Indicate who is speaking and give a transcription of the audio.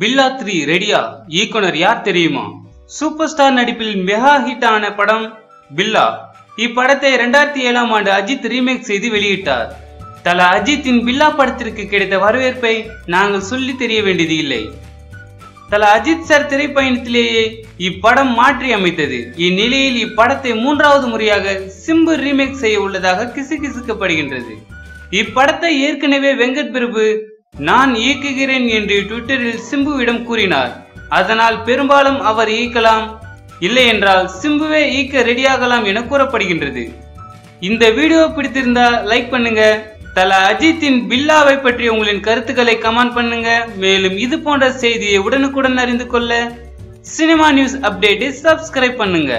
Speaker 1: பில்லா 3 ரெடியா? இயக்குனர் யார் தெரியுமா? சூப்பர் ஸ்டார் நடிப்பில் மெகா ஹிட் ஆன படம் பில்லா. இப்படத்தை 2007ஆம் ஆண்டு அஜித் ரீமேக் செய்து வெளியிட்டார். தல அஜித்தின் பில்லா படத்திற்கு கிடைத்த வரவேற்பை நாங்கள் சொல்லி தெரிய வேண்டியது இல்லை. தல அஜித் சார் திரைப்பயணத்திலேயே இப்படம் மாற்றி அமைத்தது. இந்நிலையில் இப்படத்தை 3வது முறையாக சிம்பு ரீமேக் செய்ய உள்ளதாக கிசுகிசுக்கப்படுகின்றது. இப்படத்தை ஏற்கனவே வெங்கட் பிரபு நான் இயக்குகிறேன் என்று ட்விட்டரில் சிம்புவிடம் கூறினார். அதனால் பெரும்பாலும் அவர் இயக்கலாம், இல்லை என்றால் சிம்புவே இயக்க ரெடியாகலாம் என கூறப்படுகின்றது. இந்த வீடியோ பிடித்திருந்தா லைக் பண்ணுங்க. தல அஜித்தின் பில்லாவை பற்றி உங்களின் கருத்துக்களை கமெண்ட் பண்ணுங்க. மேலும் இது போன்ற செய்தியை உடனுக்குடன் அறிந்து கொள்ள சினிமா நியூஸ் அப்டேட்டை சப்ஸ்கிரைப் பண்ணுங்க.